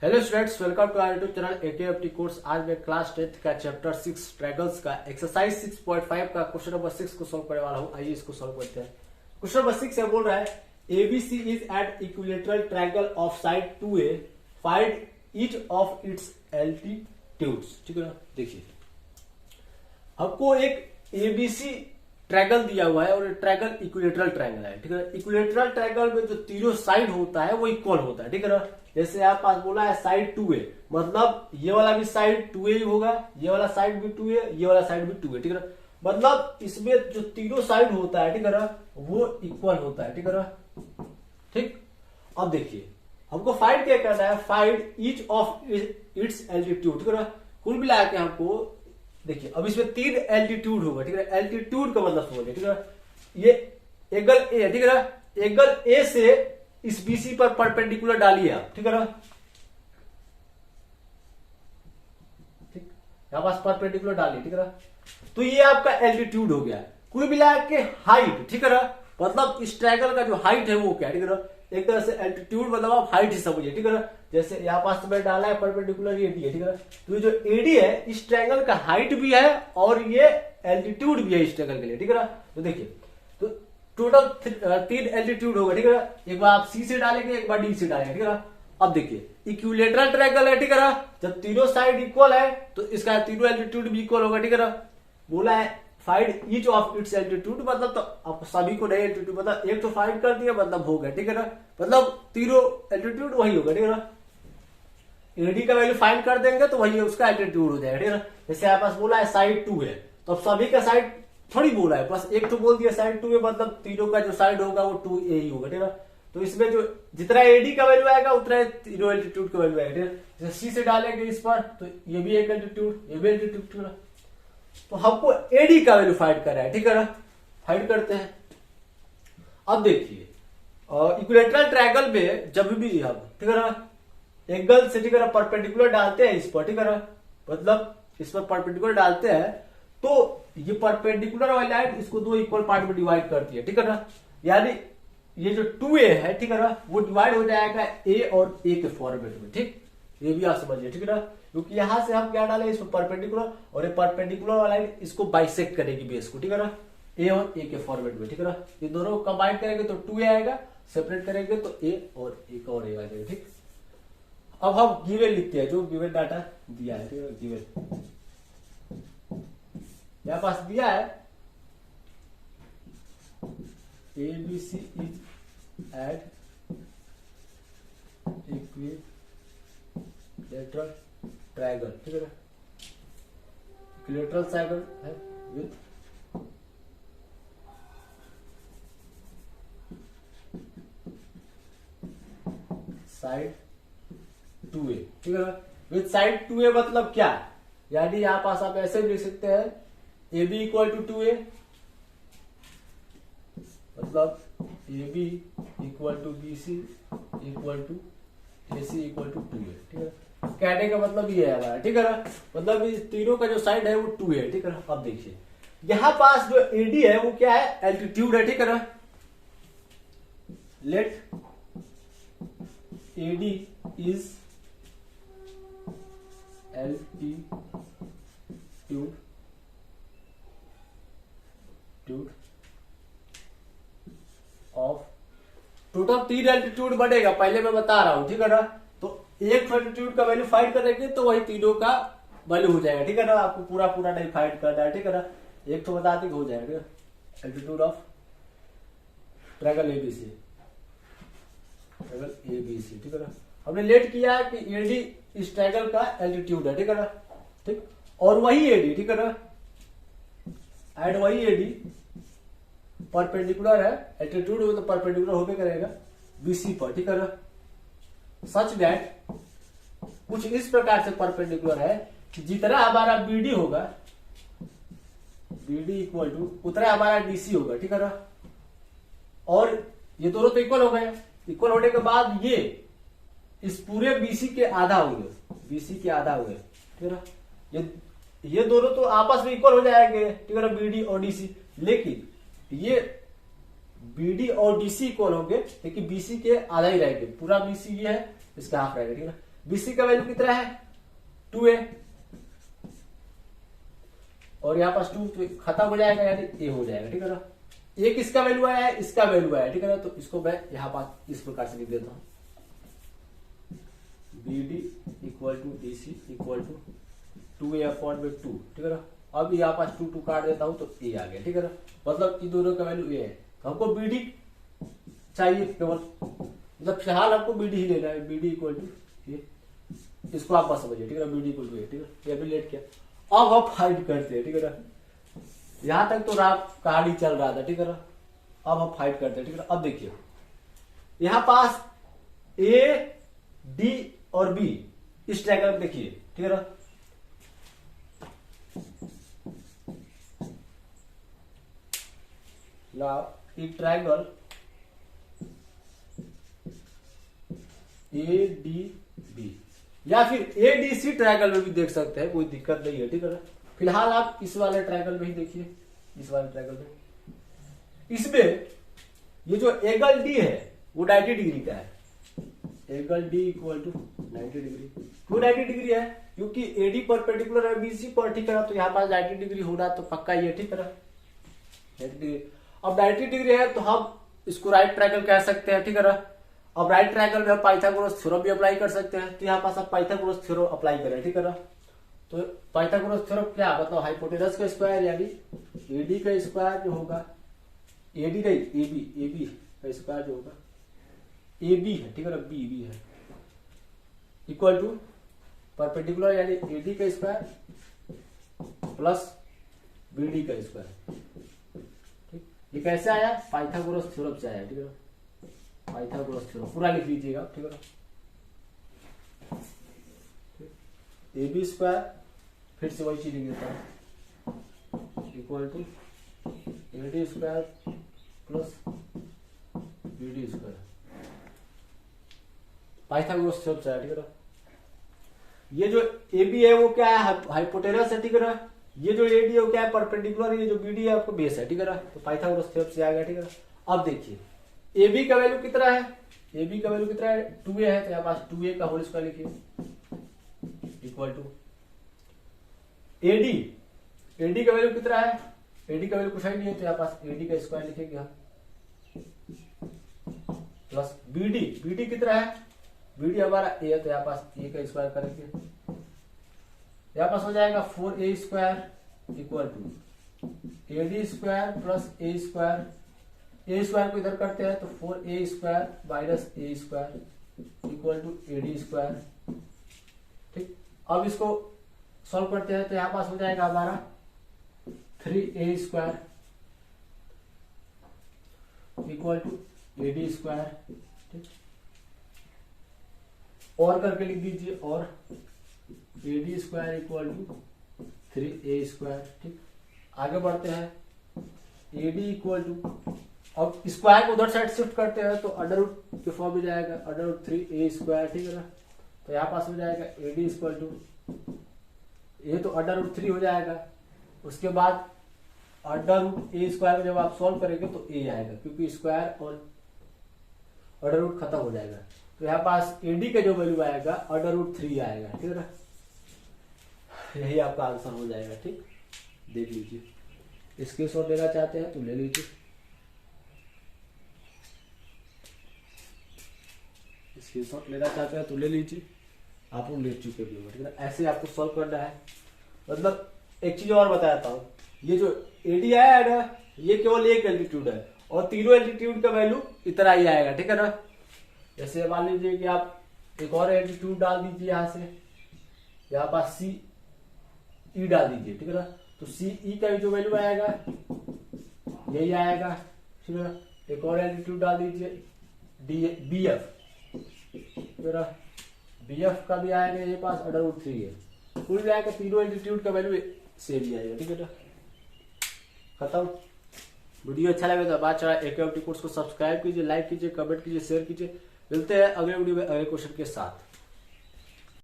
Hello students, welcome to our YouTube channel AKFT course. आज मैं class 10th का chapter 6 triangles का exercise 6.5 का क्वेश्चन नंबर 6 को सॉल्व करने वाला हूं। आइए इसको सॉल्व करते हैं। क्वेश्चन नंबर 6 है, बोल रहा है ABC is at equilateral triangle of side 2a, find each of its altitudes. ठीक है ना, देखिए आपको एक एबीसी ट्रायंगल दिया हुआ है और ट्रायंगल इक्विलेटरल ट्रायंगल है। ठीक है, इक्विलेटरल ट्रायंगल में जो तीनों साइड होता है वो इक्वल होता है। ठीक है ना, जैसे आप पास बोला है साइड 2a, मतलब ये वाला भी साइड 2a ही होगा, ये वाला साइड भी 2a, ये वाला साइड भी 2a। ठीक है ना, मतलब इसमें जो तीनों साइड होता है, ठीक है ना, वो इक्वल होता है। ठीक है ना, ठीक। अब देखिए हमको फाइंड क्या करना है, find each of it's altitude. ठीक है ना, कुल मिला के हमको देखिए अब इसमें 3 एल्टीट्यूड होगा। ठीक है, एल्टीट्यूड का मतलब समझिए। ठीक है, ये एंगल ए है। ठीक है ना, एंगल ए से इस बीसी पर परपेंडिकुलर डालिए आप। ठीक है ना, ठीक, यहां पास परपेंडिकुलर डालिए। ठीक है ना, तो ये आपका एल्टीट्यूड हो गया। कुल मिला के हाइट, ठीक है ना, मतलब इस ट्रायंगल का जो हाइट है वो क्या, ठीक है ना, एक तरह से एल्टीट्यूड मतलब आप हाइट ही समझिए। ठीक है ना, जैसे यहाँ पास तो मैं डाला है परपेंडिकुलर एडी है। ठीक है ना, तो ये जो एडी है इस ट्रायंगल का हाइट भी है और ये एल्टीट्यूड भी है इस ट्रायंगल के लिए। ठीक है ना, तो देखिए तो टोटल 3 एल्टीट्यूड होगा। ठीक है ना, एक बार आप सी से डालेंगे, एक बार डी से डालेंगे। ठीक है ना, अब देखिए इक्विलेटरल ट्रायंगल है। ठीक है ना, जब तीनों साइड इक्वल है तो इसका तीनों एल्टीट्यूड भी इक्वल होगा। ठीक है ना, बोला है find each of it's altitude, मतलब तो आप सभी को नए एल्टीट्यूड मतलब एक तो फाइंड कर दिया मतलब हो गया। ठीक है ना, मतलब तीनों एल्टीट्यूड वही होगा। ठीक है ना, एडी का वैल्यू फाइंड कर देंगे तो वही उसका एल्टीट्यूड हो जाएगा। ठीक है ना, जैसे आपके पास बोला है साइड 2 है तो अब सभी का साइड थोड़ी बोला है, बस एक तो बोल दिया साइड 2 है, मतलब तीनों का जो साइड होगा वो 2a ही होगा। ठीक है ना, तो इसमें जो जितना एडी का वैल्यू आएगा उतना तीनों एल्टीट्यूड का वैल्यू आएगा। ठीक है, जैसे सी से डालेंगे इस पर तो ये भी एक एल्टीट्यूड, ये भी एल्टीट्यूड, तो हमको एडी का वैल्यू फाइंड करना है। ठीक है ना, फाइंड करते हैं। अब देखिए इक्विलेटरल ट्रायंगल में जब भी हम, ठीक है ना, एंगल से, ठीक है ना, परपेंडिकुलर डालते हैं इस पर, ठीक है ना, मतलब इस पर परपेंडिकुलर डालते हैं तो ये परपेंडिकुलर वाली लाइन इसको दो इक्वल पार्ट में डिवाइड करती है। ठीक है ना, यानी ये जो 2a है, ठीक है ना, वो डिवाइड हो जाएगा a और a के फॉर्मेट में। ठीक, ये भी आप समझिए। ठीक है ना, क्योंकि यहां से हम क्या डाले इसमें परपेंडिकुलर, और ये परपेंडिकुलर वाला लाइन इसको बाइसेक्ट करेगी बेस को। ठीक है ना, a और a के फॉर्मेट में। ठीक है ना, ये दोनों कंबाइन करेंगे तो 2a आएगा, सेपरेट करेंगे तो a और एक और a आ जाएगा। ठीक, अब हम गिवन लिखते हैं, जो गिवन डाटा दिया है। ठीक है, गिवन मेरे पास दिया है ABC is at equilateral triangle. ठीक है ना, इक्विलेटरल ट्रायंगल है विथ साइड 2a। ठीक है ना, विथ साइड 2a मतलब क्या, यानी यहां पास आप ऐसे भी लिख सकते हैं AB इक्वल टू 2a, मतलब AB equal to BC equal to AC equal to 2a। ठीक है, कहने का मतलब ये है हमारा। ठीक है ना, मतलब इस तीनों का जो साइड है वो 2a है। ठीक है ना, अब देखिए यहां पास जो AD है वो क्या है, एल्टीट्यूड है। ठीक है ना, let AD is altitude of total 3 altitude बनेगा, पहले मैं बता रहा हूं। ठीक है ना, तो एक एल्टीट्यूड का वैल्यू फाइंड करेंगे तो वही तीनों का वैल्यू हो जाएगा। ठीक है ना, आपको पूरा पूरा नहीं फाइंड करना है। ठीक है ना, एक तो बता दें हो जाएगा altitude of triangle ABC, triangle ABC. ठीक है ना, हमने लेट किया है कि एडी इस ट्रायंगल का एल्टीट्यूड है। ठीक है ना, ठीक, और वही एडी, ठीक है ना, एंड वही एडी परपेंडिकुलर है, एल्टीट्यूड हो तो परपेंडिकुलर होके करेगा बीसी पर। ठीक है ना, सच दैट कुछ इस प्रकार से परपेंडिकुलर है कि जितना हमारा बीडी होगा, बीडी इक्वल टू उतना हमारा डीसी होगा। ठीक है ना, और ये दोनों तो इक्वल हो गए, इक्वल होने के बाद ये इस पूरे बीसी के आधा होंगे, बीसी के आधा हो गए। ठीक है ना, ये दोनों तो आपस में इक्वल हो जाएंगे। ठीक है ना, बीडी और डीसी, लेकिन ये बीडी और डीसी इक्वल होंगे लेकिन बीसी के आधा ही रहेंगे, पूरा बीसी ये है इसका हाफ रहेगा। ठीक है ना, BC का वैल्यू कितना है 2a, और यहाँ पास 2 तो खत्म हो जाएगा, यानी a हो जाएगा, ठीक है ना। ये किसका वैल्यू आया है, इसका वैल्यू आया है, ठीक है ना। तो इसको मैं यहाँ पास इस प्रकार से लिख देता हूँ, BD equal to DC equal to 2a/2, ठीक है ना। अब यहाँ पास 2 काट देता हूँ तो a आ गया, ठीक है ना। मतलब इन दोनों का वैल्यू a है, तो हमको BD चाहिए केवल, मतलब फिलहाल हमको BD ही लेना है, BD इक्वल टू ये, इसको आप बात समझिए, ठीक है ना। BD इक्वल टू ये, ठीक है, ये भी लेट किया। अब हम फाइंड करते हैं, ठीक है ना। यहां तक तो रात कहानी चल रहा था, ठीक है ना। अब हम फाइंड करते हैं, ठीक है ना। अब देखिए यहां पास A, D और B इस ट्रायंगल में देखिए, ठीक है ना। Now in triangle ADB या फिर ADC ट्रायंगल में भी देख सकते हैं, कोई दिक्कत नहीं है, ठीक है ना। फिलहाल आप इस वाले ट्रायंगल में ही देखिए, इस वाले ट्रायंगल में, इसमें ये जो एंगल D है वो 90 डिग्री का है। Angle D equal to 90 degree, क्यों 90 डिग्री है, क्योंकि AD परपेंडिकुलर है BC पर, ठीक है। तो यहाँ पास 90 डिग्री होना तो पक्का ही है, ठीक है ना, 90 डिग्री। अब 90 डिग्री है तो हम इसको राइट ट्रायंगल कह सकते हैं, ठीक है ना। अब राइट ट्रायंगल में हम पाइथागोरस थ्योरम भी अप्लाई कर सकते हैं, तो यहाँ पास आप पाइथागोरस थ्योरम अप्लाई करें, ठीक है ना। तो पाइथागोरस थ्योरम क्या मतलब, हाइपोटेनस का स्क्वायर यानी AD का स्क्वायर जो होगा, AD नहीं AB का स्क्वायर जो होगा, AB है, ठीक है ना, BB है, इक्वल टू परपेंडिकुलर यानी AD का स्क्वायर प्लस BD का स्क्वायर। ये कैसे आया, पाइथागोरस थ्योरम से आया, ठीक है ना। पाइथागोरस थ्योरम पूरा लिख लीजिएगा, ठीक है ना। AB स्क्वायर, फिर से वही चीज लिख देता हूं, equal to AD square plus BD square, Pythagoras theorem से आया, ठीक है ना। ये जो AB है वो क्या है, हाइपोटेनस है, ठीक है ना। ये जो AD है वो क्या है, परपेंडिकुलर, ये जो BD है आपको बेस है, ठीक है ना। तो पाइथागोरस थ्योरम से आ गया, ठीक है ना। अब देखिए AB का वैल्यू कितना है, AB का वैल्यू कितना है 2a है, तो यहाँ पास 2a का होल स्क्वायर लिखिए इक्वल टू AD का वैल्यू कितना है, AD का वैल्यू कुछ ही नहीं है, तो यहाँ पास AD का स्क्वायर लिखेंगे प्लस BD कितना है, BD हमारा a है, तो यहाँ पास a का स्क्वायर करेंगे, यहाँ पास हो जाएगा 4a square equal to AD square plus a square, a square को इधर करते हैं तो 4a square minus a square equal to AD square, ठीक। अब इसको सॉल्व करते हैं तो यहाँ पास हो जाएगा हमारा 3a square equal to AD square, ठीक। और करके लिख दीजिए, और AD square equal to 3a square, ठीक। आगे बढ़ते हैं, AD इक्वल टू, अब स्क्वायर को उधर साइड शिफ्ट करते हैं तो अंडर रूट के फॉर्म में जाएगा, अंडर रूट 3a स्क्वायर, ठीक है ना। तो यहाँ पास हो जाएगा AD इक्वल टू, ये तो अंडर रूट 3 हो जाएगा, उसके बाद अंडर रूट a स्क्वायर में जब आप सॉल्व करेंगे तो a आएगा, क्योंकि स्क्वायर और अंडर रूट खत्म हो जाएगा। तो यहाँ पास AD का जो वैल्यू आएगा अंडर रूट 3 आएगा, ठीक है ना। यही आपका आंसर हो जाएगा, ठीक। देख लीजिए, स्क्रीनशॉट लेना चाहते हैं तो ले लीजिए, स्क्रीनशॉट लेना चाहते हैं तो ले लीजिए, आप लोग ले चुके भी हो, ठीक है। ऐसे आपको सॉल्व करना है। मतलब एक चीज और बताता हूँ, ये जो AD आया है ना, ये केवल एक एल्टीट्यूड है और तीनों एल्टीट्यूड का वैल्यू इतना ही आएगा, ठीक है ना। जैसे मान लीजिए कि आप एक और एल्टीट्यूड डाल दीजिए, यहां से यहाँ पास CE डाल दीजिए, ठीक है ना। तो CE का जो वैल्यू आएगा यही आएगा, ठीक है ना। एक और एल्टीट्यूड डाल दीजिए BF, BF का भी आएगा, ये पास अंडर रूट 3 है, कुल मिलाकर तीनों एल्टीट्यूड का वैल्यू सेम ही आएगा, ठीक है ना। खत्म। वीडियो अच्छा लगे तो बात चला एक कोर्स को सब्सक्राइब कीजिए, लाइक कीजिए, कमेंट कीजिए, शेयर कीजिए। मिलते हैं अगले वीडियो में अगले क्वेश्चन के साथ।